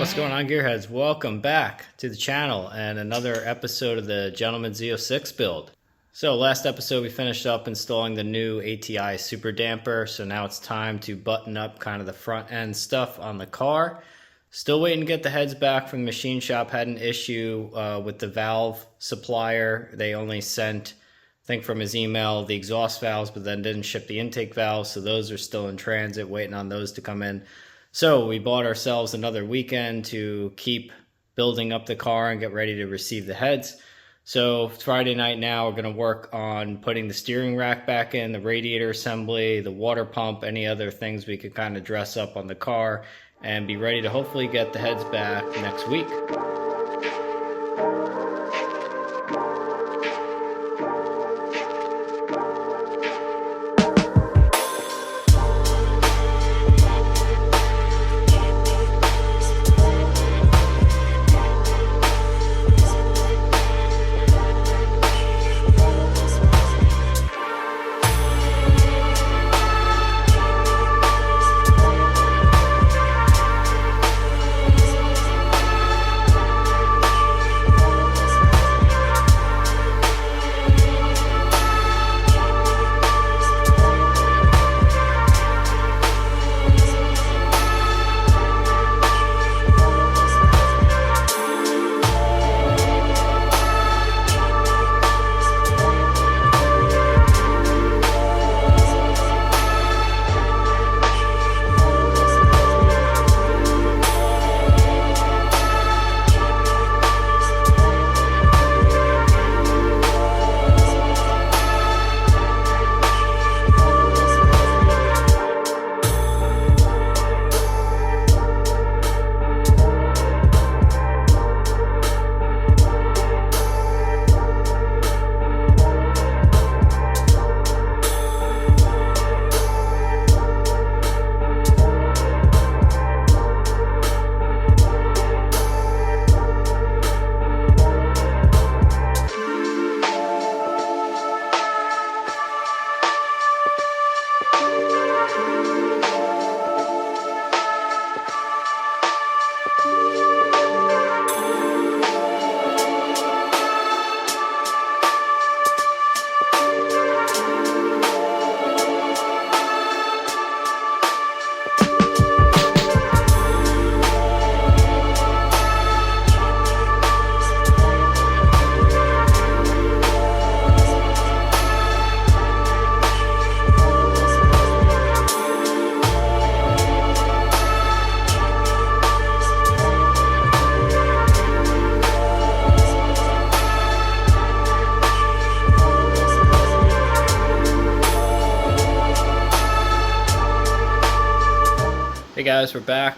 What's going on, gearheads? Welcome back to the channel and another episode of the Gentleman Z06 build. So last episode we finished up installing the new ATI super damper, so now it's time to button up kind of the front end stuff on the car. Still waiting to get the heads back from the machine shop. Had an issue with the valve supplier. They only sent, I think from his email, the exhaust valves, but then didn't ship the intake valves, so those are still in transit, waiting on those to come in. So we bought ourselves another weekend to keep building up the car and get ready to receive the heads. So Friday night now we're going to work on putting the steering rack back in, the radiator assembly, the water pump, any other things we could kind of dress up on the car and be ready to hopefully get the heads back next week. Hey guys, we're back.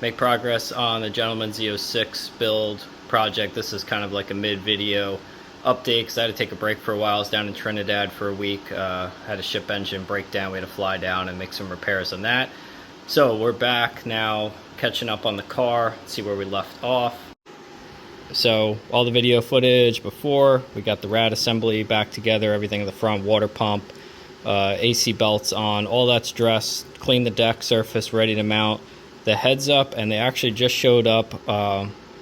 Make progress on the Gentleman Z06 build project. This is kind of like a mid-video update because I had to take a break for a while. I was down in Trinidad for a week. Had a ship engine breakdown. We had to fly down and make some repairs on that. So we're back now, catching up on the car, see where we left off. So all the video footage before, we got the rad assembly back together, everything in the front, water pump, AC belts on, all that's dressed, clean the deck surface, ready to mount the heads up, and they actually just showed up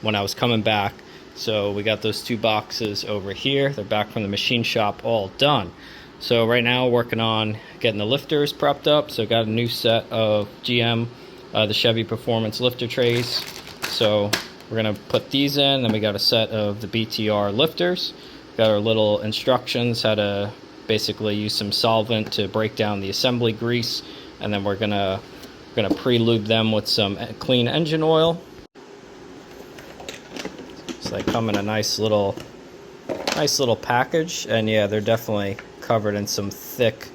when I was coming back. So we got those two boxes over here. They're back from the machine shop, all done. So right now working on getting the lifters prepped up. So got a new set of GM, the Chevy Performance lifter trays. So we're gonna put these in. Then we got a set of the BTR lifters. Got our little instructions how to basically use some solvent to break down the assembly grease, and then we're gonna pre-lube them with some clean engine oil. So they come in a nice little package, and yeah, they're definitely covered in some thick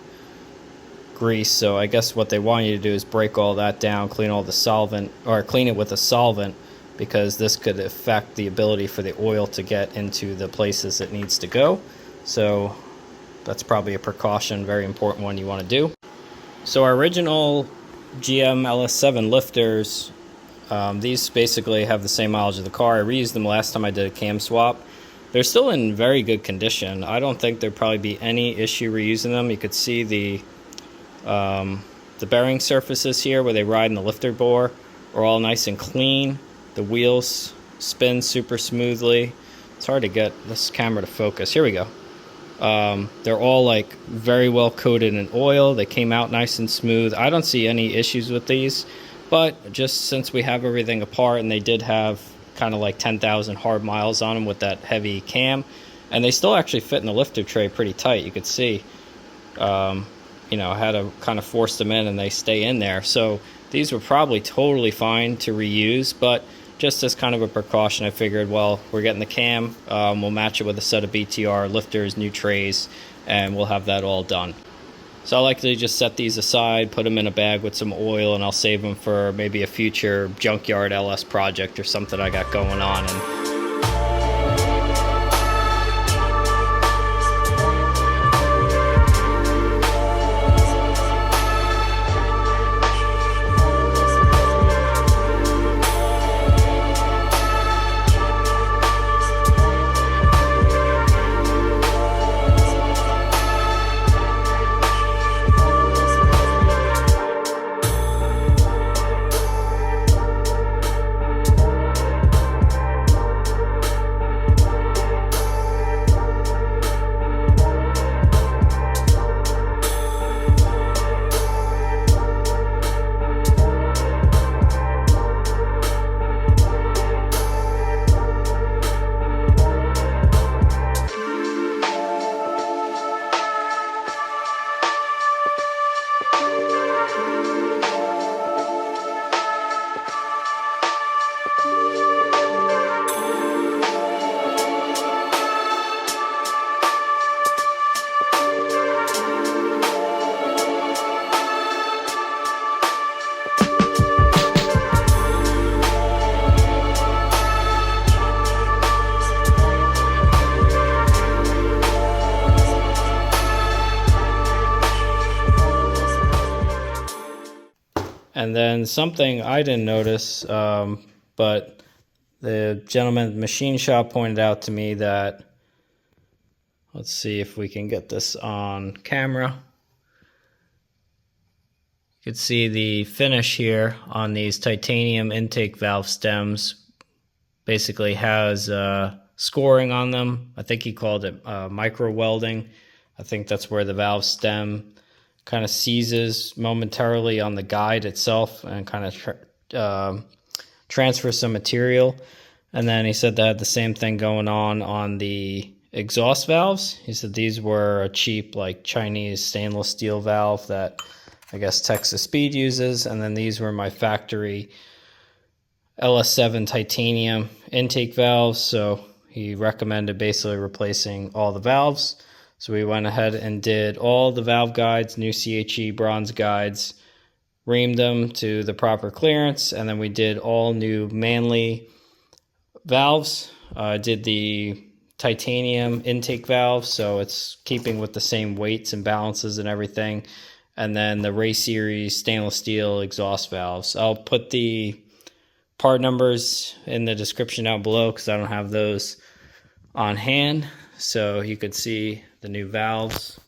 grease. So I guess what they want you to do is break all that down, clean all the solvent, or clean it with a solvent, because this could affect the ability for the oil to get into the places it needs to go. So that's probably a precaution, very important one you want to do. So our original GM LS7 lifters, these basically have the same mileage of the car. I reused them last time I did a cam swap. They're still in very good condition. I don't think there'd probably be any issue reusing them. You could see the bearing surfaces here where they ride in the lifter bore are all nice and clean. The wheels spin super smoothly. It's hard to get this camera to focus. Here we go. They're all like very well coated in oil. They came out nice and smooth. I don't see any issues with these, but just since we have everything apart, and they did have kind of like 10,000 hard miles on them with that heavy cam, and they still actually fit in the lifter tray pretty tight. You could see, you know, I had to kind of force them in and they stay in there. So these were probably totally fine to reuse, but just as kind of a precaution, I figured, well, we're getting the cam, we'll match it with a set of BTR lifters, new trays, and we'll have that all done. So I like to just set these aside, put them in a bag with some oil, and I'll save them for maybe a future junkyard LS project or something I got going on. And then something I didn't notice, but the gentleman at the machine shop pointed out to me that, let's see if we can get this on camera. You can see the finish here on these titanium intake valve stems basically has scoring on them. I think he called it micro welding. I think that's where the valve stem kind of seizes momentarily on the guide itself and kind of transfers some material. And then he said they had the same thing going on the exhaust valves. He said these were a cheap like Chinese stainless steel valve that I guess Texas Speed uses. And then these were my factory LS7 titanium intake valves. So he recommended basically replacing all the valves. So we went ahead and did all the valve guides, new CHE bronze guides, reamed them to the proper clearance, and then we did all new Manley valves. Did the titanium intake valve, so it's keeping with the same weights and balances and everything. And then the Ray Series stainless steel exhaust valves. I'll put the part numbers in the description down below because I don't have those on hand. So you could see the new valves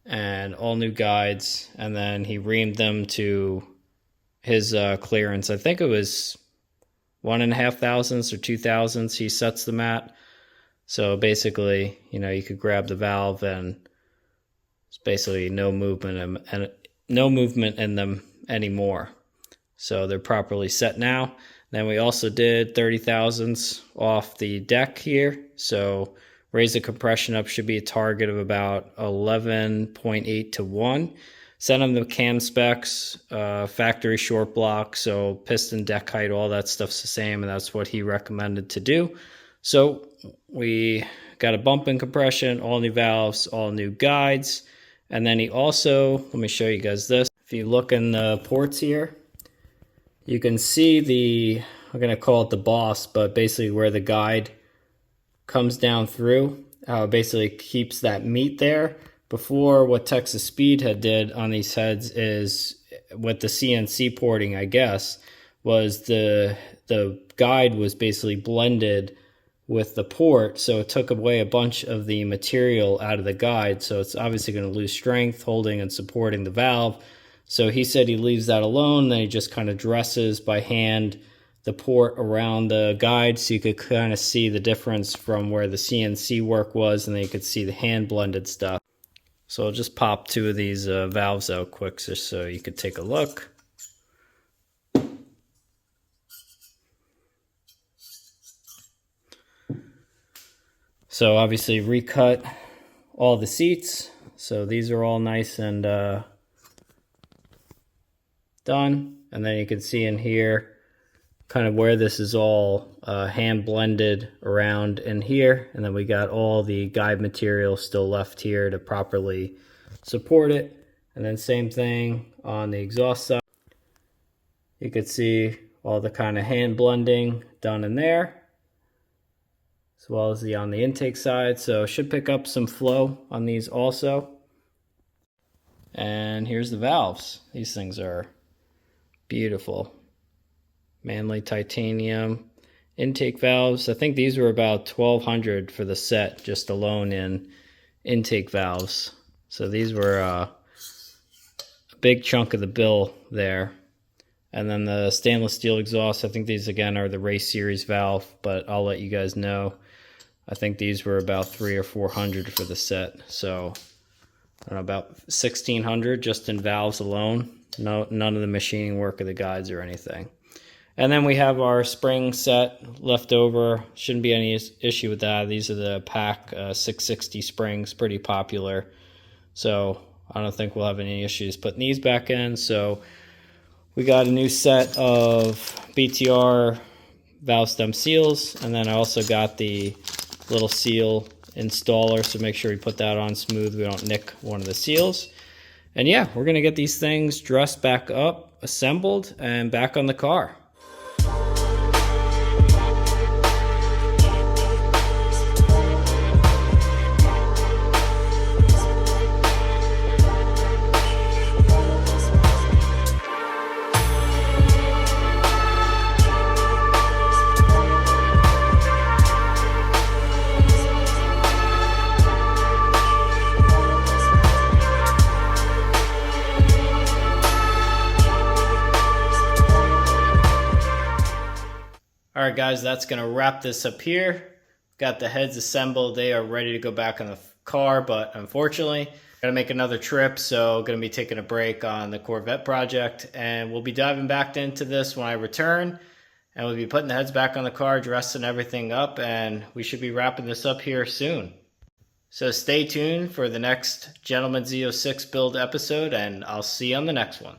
and all new guides, and then he reamed them to his clearance. I think it was 1.5 thousandths or 2 thousandths he sets them at. So basically, you know, you could grab the valve and it's basically no movement and no movement in them anymore. So they're properly set now. Then we also did 30 thousandths off the deck here. So raise the compression up, should be a target of about 11.8 to 1. Send them the cam specs, factory short block, so piston, deck height, all that stuff's the same, and that's what he recommended to do. So we got a bump in compression, all new valves, all new guides. And then he also, let me show you guys this. If you look in the ports here, you can see the, I'm going to call it the boss, but basically where the guide comes down through, basically keeps that meat there. Before, what Texas Speed had did on these heads is, with the CNC porting, I guess, was the guide was basically blended with the port, so it took away a bunch of the material out of the guide, so it's obviously going to lose strength holding and supporting the valve. So he said he leaves that alone, then he just kind of dresses by hand the port around the guide so you could kind of see the difference from where the CNC work was, and then you could see the hand blended stuff. So I'll just pop 2 of these valves out quick just so you could take a look. So obviously recut all the seats. So these are all nice and done. And then you can see in here kind of where this is all hand blended around in here. And then we got all the guide material still left here to properly support it. And then same thing on the exhaust side. You could see all the kind of hand blending done in there, as well as on the intake side. So should pick up some flow on these also. And here's the valves. These things are beautiful. Manley titanium intake valves. I think these were about $1,200 for the set just alone in intake valves. So these were a big chunk of the bill there. And then the stainless steel exhaust, I think these again are the race series valve, but I'll let you guys know. I think these were about $300 or $400 for the set. So I don't know, about $1,600 just in valves alone. No, none of the machining work of the guides or anything. And then we have our spring set left over. Shouldn't be any issue with that. These are the pack 660 springs, pretty popular. So I don't think we'll have any issues putting these back in. So we got a new set of BTR valve stem seals, and then I also got the little seal installer, so make sure we put that on smooth, we don't nick one of the seals. And yeah, we're gonna get these things dressed back up, assembled, and back on the car. All right, guys, that's going to wrap this up here. Got the heads assembled. They are ready to go back on the car, but unfortunately, got to make another trip, so going to be taking a break on the Corvette project, and we'll be diving back into this when I return, and we'll be putting the heads back on the car, dressing everything up, and we should be wrapping this up here soon. So stay tuned for the next Gentleman Z06 Build episode, and I'll see you on the next one.